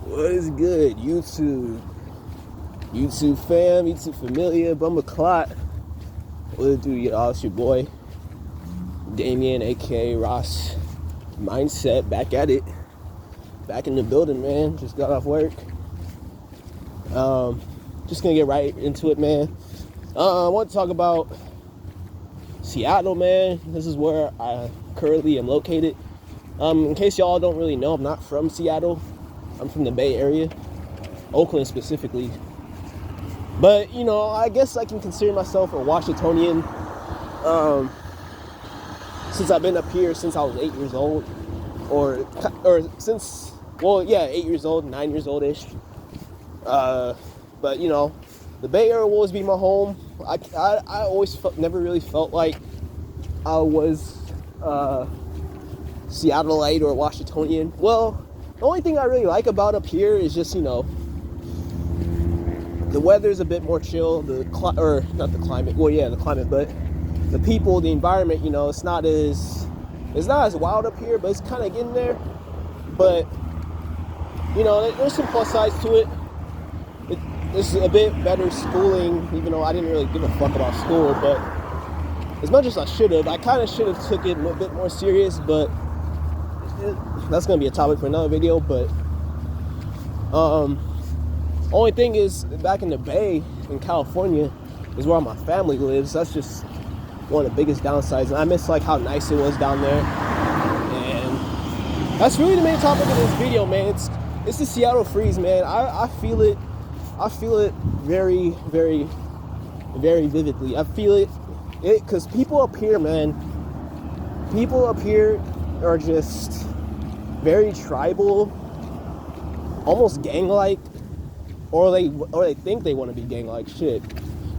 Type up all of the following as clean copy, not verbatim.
What is good, YouTube? YouTube fam, YouTube familia, Bumba Clot. What it do, y'all? It's your boy, Damien, aka Ross Mindset, back at it. Back in the building, man. Just got off work. Just gonna get right into it, man. I want to talk about Seattle, man. This is where I currently am located. In case y'all don't really know, I'm not from Seattle. I'm from the Bay Area, Oakland specifically. But, you know, I guess I can consider myself a Washingtonian since I've been up here since I was 8 years old. Or since, 8 years old, 9 years old-ish. But, you know, the Bay Area will always be my home. I always never really felt like I was Seattleite or Washingtonian. Well, the only thing I really like about up here is just, you know, the weather's a bit more chill. The climate, but the people, the environment, you know, it's not as wild up here, but it's kind of getting there. But, you know, there's some plus sides to it. It's a bit better schooling, even though I didn't really give a fuck about school, but as much as I should have, I kind of should have took it a bit more serious, but that's going to be a topic for another video. But only thing is, back in the Bay in California is where my family lives. That's just one of the biggest downsides, and I miss like how nice it was down there. And that's really the main topic of this video, man. It's the Seattle freeze, man. I feel it very, very, very vividly. I feel it because people up here, man, are just very tribal, almost gang-like, or they think they want to be gang-like. Shit.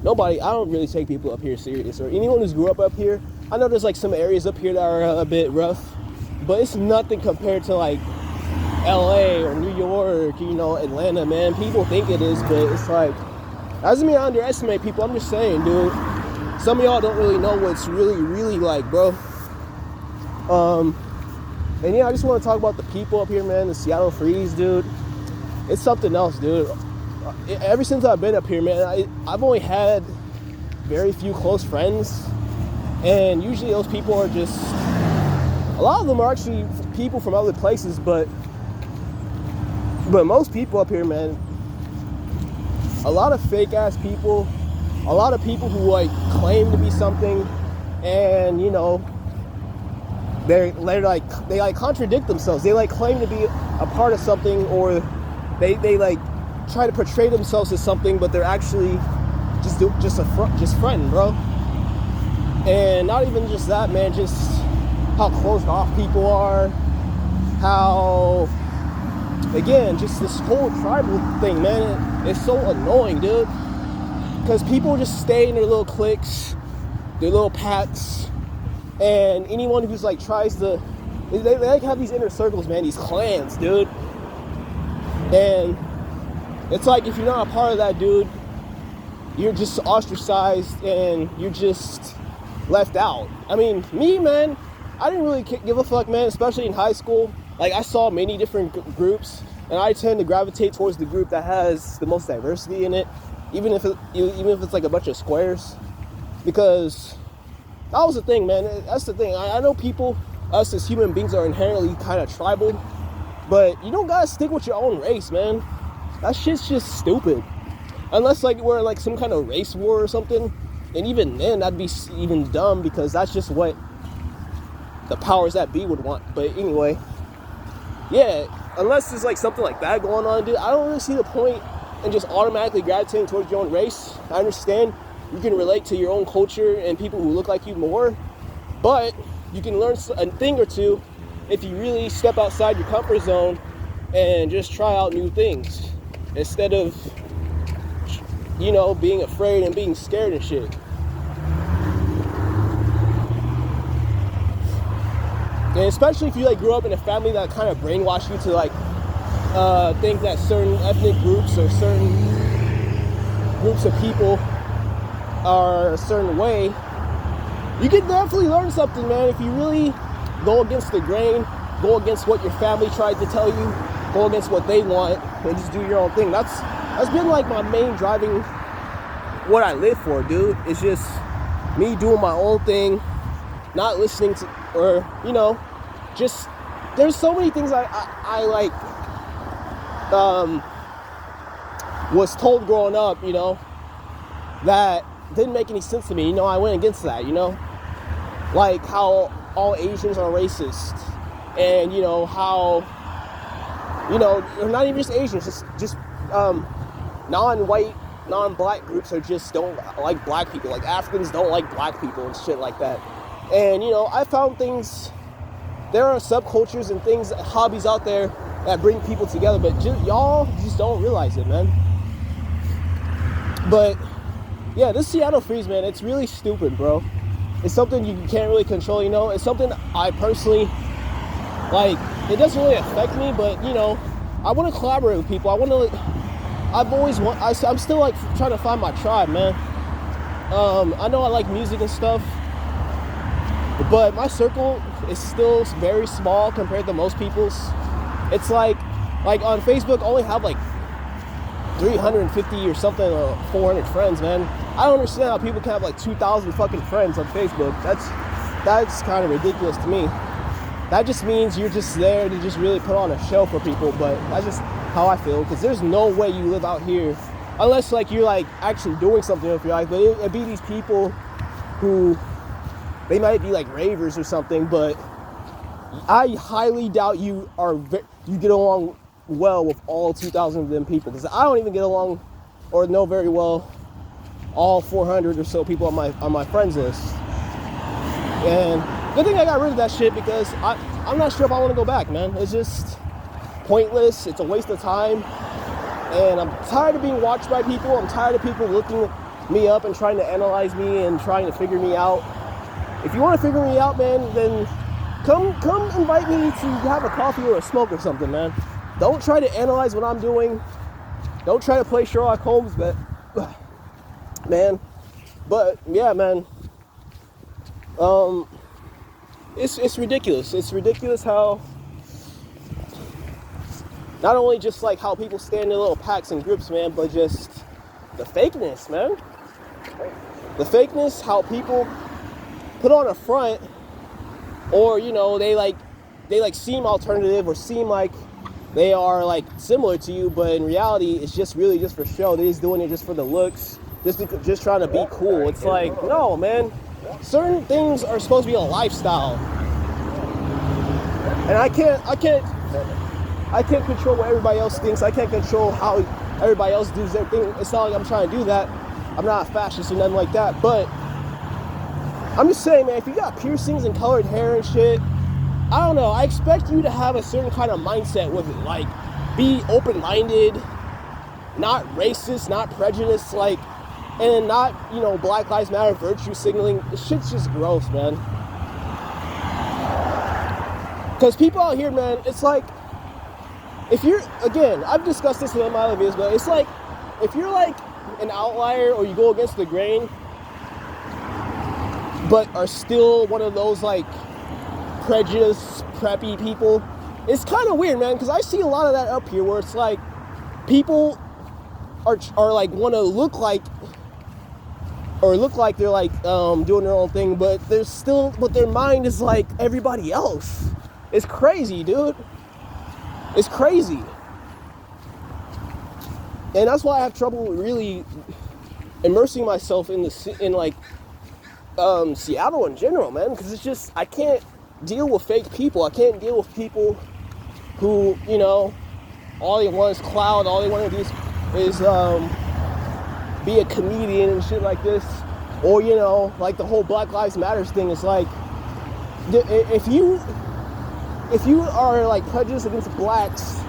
I don't really take people up here serious, or anyone who's grew up here. I know there's like some areas up here that are a bit rough, but it's nothing compared to like LA or New York, you know, Atlanta, man. People think it is, but it's like, that doesn't mean I underestimate people. I'm just saying, dude, some of y'all don't really know what it's really, really like, bro. And yeah, I just want to talk about the people up here, man. The Seattle freeze, dude. It's something else, dude. Ever since I've been up here, man, I've only had very few close friends. And usually those people are just, a lot of them are actually people from other places, but most people up here, man, a lot of fake ass people, a lot of people who like claim to be something, and you know, they contradict themselves. They like claim to be a part of something, or they like try to portray themselves as something, but they're actually just fronting, bro. And not even just that, man, just how closed off people are, how, again, just this whole tribal thing, man, it's so annoying, dude, because people just stay in their little cliques, their little pats, and anyone who's like tries to, they like have these inner circles, man, these clans, dude. And it's like, if you're not a part of that, dude, you're just ostracized and you're just left out. I mean, me, man, I didn't really give a fuck, man, especially in high school. Like, I saw many different groups, and I tend to gravitate towards the group that has the most diversity in it, even if it's like a bunch of squares, because that was the thing, man. That's the thing. I know us as human beings are inherently kind of tribal, but you don't gotta stick with your own race, man. That shit's just stupid. Unless like we're like some kind of race war or something, and even then that'd be even dumb, because that's just what the powers that be would want. But anyway, yeah, unless there's like something like that going on, dude, I don't really see the point in just automatically gravitating towards your own race. I understand you can relate to your own culture and people who look like you more, but you can learn a thing or two if you really step outside your comfort zone and just try out new things, instead of, you know, being afraid and being scared and shit. And especially if you like grew up in a family that kind of brainwashed you to like think that certain ethnic groups or certain groups of people are a certain way, you can definitely learn something, man, if you really go against the grain, go against what your family tried to tell you, go against what they want and just do your own thing. That's been like my main driving, what I live for, dude. It's just me doing my own thing, not listening to, or, you know, just, there's so many things I like, was told growing up, you know, that didn't make any sense to me. You know, I went against that, you know, like how all Asians are racist, and, you know, how, you know, not even just Asians, just non-white, non-black groups are just don't like black people, like Africans don't like black people and shit like that. And, you know, I found things, there are subcultures and things, hobbies out there that bring people together, but y'all just don't realize it, man. But yeah, this Seattle freeze, man, it's really stupid, bro. It's something you can't really control, you know. It's something I personally, like, it doesn't really affect me, but, you know, I want to collaborate with people. I'm still, like, trying to find my tribe, man. I know I like music and stuff, but my circle is still very small compared to most people's. It's like on Facebook, I only have, like, 350 or something, 400 friends, man. I don't understand how people can have like 2,000 fucking friends on Facebook. That's kind of ridiculous to me. That just means you're just there to just really put on a show for people, but that's just how I feel, because there's no way you live out here unless like you're like actually doing something with your life. But it'd be these people who, they might be like ravers or something, but I highly doubt you get along well with all 2,000 of them people, because I don't even get along or know very well all 400 or so people on my friends list. And good thing I got rid of that shit, because I'm not sure if I want to go back, man. It's just pointless. It's a waste of time, and I'm tired of being watched by people. I'm tired of people looking me up and trying to analyze me and trying to figure me out. If you want to figure me out, man, then come invite me to have a coffee or a smoke or something, man. Don't try to analyze what I'm doing. Don't try to play Sherlock Holmes, but man. But yeah, man. It's ridiculous. It's ridiculous how not only just like how people stand in little packs and groups, man, but just the fakeness, man. The fakeness, how people put on a front, or, you know, they seem alternative or seem like they are like similar to you, but in reality, it's just really just for show. They're just doing it just for the looks, just trying to be cool. It's like, no, man. Certain things are supposed to be a lifestyle, and I can't control what everybody else thinks. I can't control how everybody else does their thing. It's not like I'm trying to do that. I'm not a fascist or nothing like that. But I'm just saying, man, if you got piercings and colored hair and shit, I don't know, I expect you to have a certain kind of mindset with it, like, be open-minded, not racist, not prejudiced, like, and not, you know, Black Lives Matter virtue signaling. This shit's just gross, man. Because people out here, man, it's like, if you're, again, I've discussed this in my other videos, but it's like, if you're like an outlier or you go against the grain, but are still one of those like prejudiced, preppy people, it's kind of weird, man, because I see a lot of that up here where it's like people are like want to look like they're like doing their own thing, but their mind is like everybody else. It's crazy, dude. It's crazy. And that's why I have trouble really immersing myself in Seattle in general, man, because it's just, I can't deal with fake people. I can't deal with people who, you know, all they want is clout, all they want to do is be a comedian and shit like this. Or, you know, like the whole Black Lives Matters thing is like, if you are like prejudiced against blacks,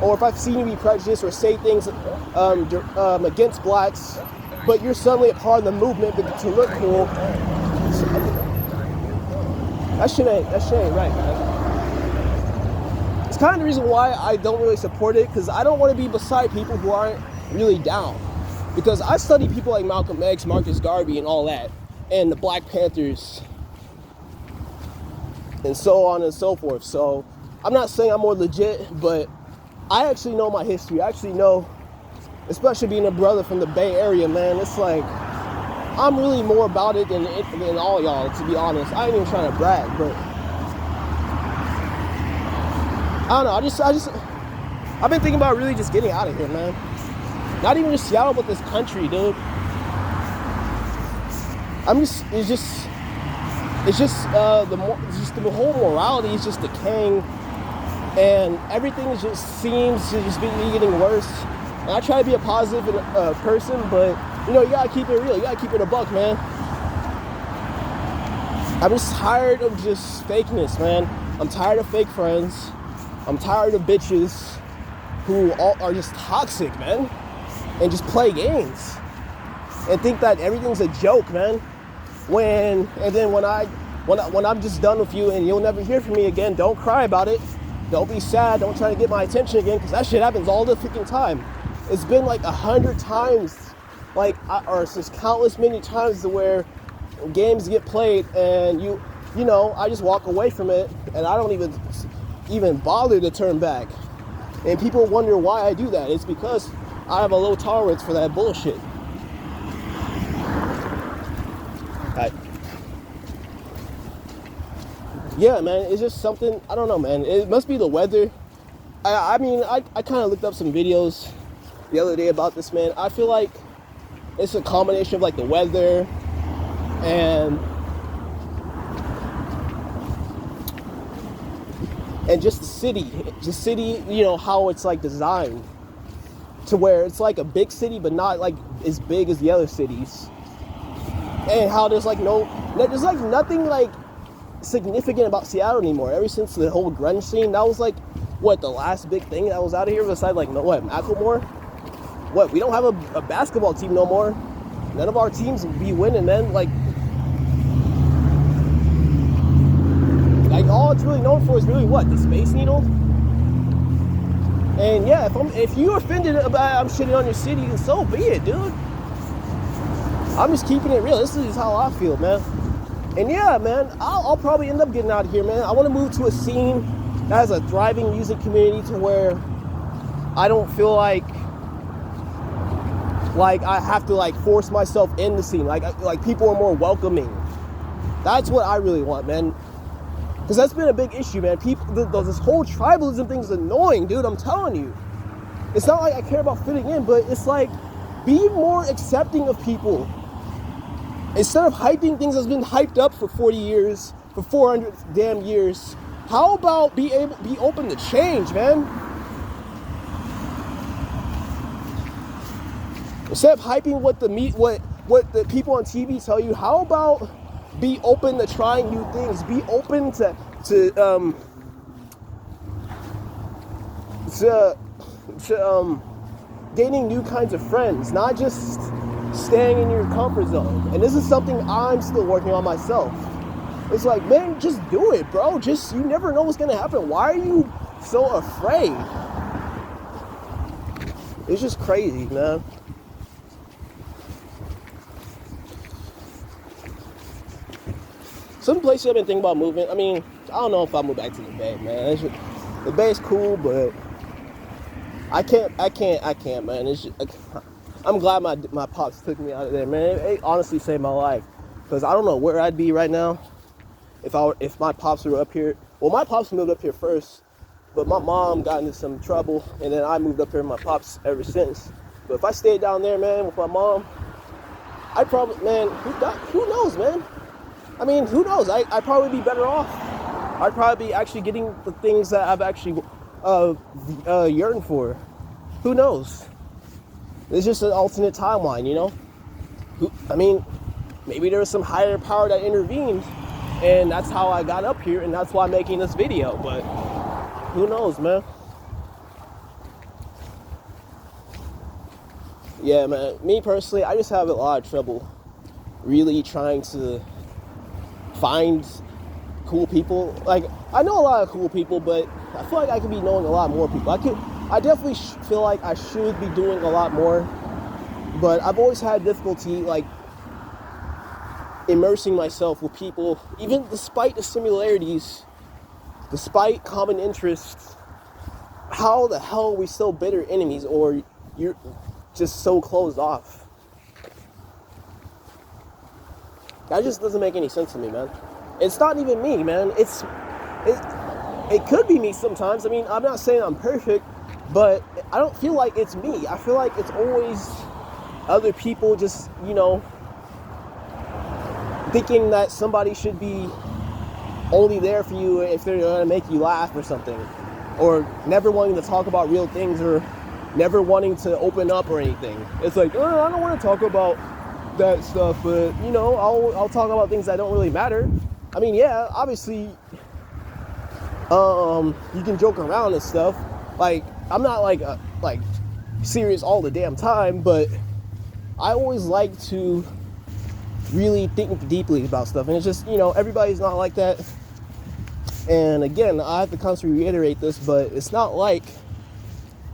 or if I've seen you be prejudiced or say things against blacks, but you're suddenly a part of the movement to look cool, that shit ain't right, man. It's kind of the reason why I don't really support it, because I don't want to be beside people who aren't really down. Because I study people like Malcolm X, Marcus Garvey, and all that, and the Black Panthers, and so on and so forth. So I'm not saying I'm more legit, but I actually know my history. I actually know, especially being a brother from the Bay Area, man, it's like, I'm really more about it than all y'all, to be honest. I ain't even trying to brag, but I don't know. I've been thinking about really just getting out of here, man. Not even just Seattle, but this country, dude. The whole morality is just decaying, and everything just seems to just be getting worse. And I try to be a positive person, but you know, you gotta keep it real. You gotta keep it a buck, man. I'm just tired of just fakeness, man. I'm tired of fake friends. I'm tired of bitches who are just toxic, man, and just play games and think that everything's a joke, man. When I'm just done with you and you'll never hear from me again, don't cry about it. Don't be sad. Don't try to get my attention again, because that shit happens all the freaking time. It's been like 100 times, or just countless many times to where games get played and you know, I just walk away from it and I don't even bother to turn back. And people wonder why I do that. It's because I have a low tolerance for that bullshit. Yeah, man, it's just something, I don't know, man. It must be the weather. I kind of looked up some videos the other day about this, man. I feel like it's a combination of like the weather and just the city, you know, how it's like designed to where it's like a big city, but not like as big as the other cities. And how there's nothing like significant about Seattle anymore. Ever since the whole grunge scene, that was like, what, the last big thing that was out of here besides like, Macklemore? What, we don't have a basketball team no more. None of our teams be winning, man. Like all it's really known for is really what? The Space Needle? And yeah, if you're offended about I'm shitting on your city, then so be it, dude. I'm just keeping it real. This is how I feel, man. And yeah, man, I'll probably end up getting out of here, man. I want to move to a scene that has a thriving music community to where I don't feel like I have to like force myself in the scene. Like people are more welcoming. That's what I really want, man. Because that's been a big issue, man. This whole tribalism thing is annoying, dude. I'm telling you. It's not like I care about fitting in, but it's like, be more accepting of people. Instead of hyping things that's been hyped up for 40 years, for 400 damn years, how about be open to change, man? Instead of hyping what the people on TV tell you, how about be open to trying new things? Be open to gaining new kinds of friends, not just staying in your comfort zone. And this is something I'm still working on myself. It's like, man, just do it, bro. You never know what's gonna happen. Why are you so afraid? It's just crazy, man. Some places I've been thinking about moving. I mean, I don't know if I'll move back to the Bay, man. The Bay's cool, but I can't, man. It's just, I'm glad my pops took me out of there, man. It honestly saved my life, because I don't know where I'd be right now if my pops were up here. Well, my pops moved up here first, but my mom got into some trouble, and then I moved up here with my pops ever since. But if I stayed down there, man, with my mom, I'd probably, man, who knows, man? I mean, who knows? I'd probably be better off. I'd probably be actually getting the things that I've actually yearned for. Who knows? It's just an alternate timeline, you know? I mean, maybe there was some higher power that intervened, and that's how I got up here, and that's why I'm making this video, but who knows, man? Yeah, man, me personally, I just have a lot of trouble really trying to find cool people. Like, I know a lot of cool people, but I feel like I could be knowing a lot more people. I definitely feel like I should be doing a lot more, but I've always had difficulty, like, immersing myself with people, even despite the similarities, despite common interests. how the hell are we still bitter enemies, or you're just so closed off? That just doesn't make any sense to me, man. It's not even me, man. It could be me sometimes. I mean, I'm not saying I'm perfect, but I don't feel like it's me. I feel like it's always other people just, you know, thinking that somebody should be only there for you if they're going to make you laugh or something. Or never wanting to talk about real things, or never wanting to open up or anything. It's like, I don't want to talk about that stuff, but, you know, I'll talk about things that don't really matter. I mean, yeah, obviously, you can joke around and stuff. Like, I'm not like serious all the damn time, but I always like to really think deeply about stuff. And it's just, you know, everybody's not like that. And again, I have to constantly reiterate this, but it's not like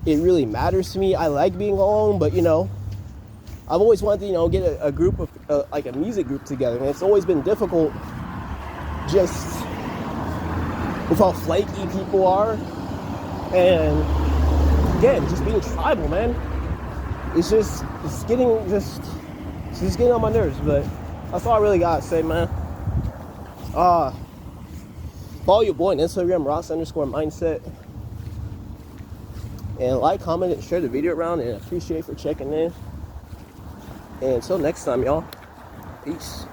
it really matters to me. I like being alone, but, you know, I've always wanted to, you know, get a group of, like a music group together. And it's always been difficult just with how flaky people are. And again, just being tribal, man. It's getting on my nerves, but that's all I really gotta say, man. Follow your boy on Instagram, Ross_mindset. And like, comment, and share the video around, and appreciate for checking in. And until next time, y'all. Peace.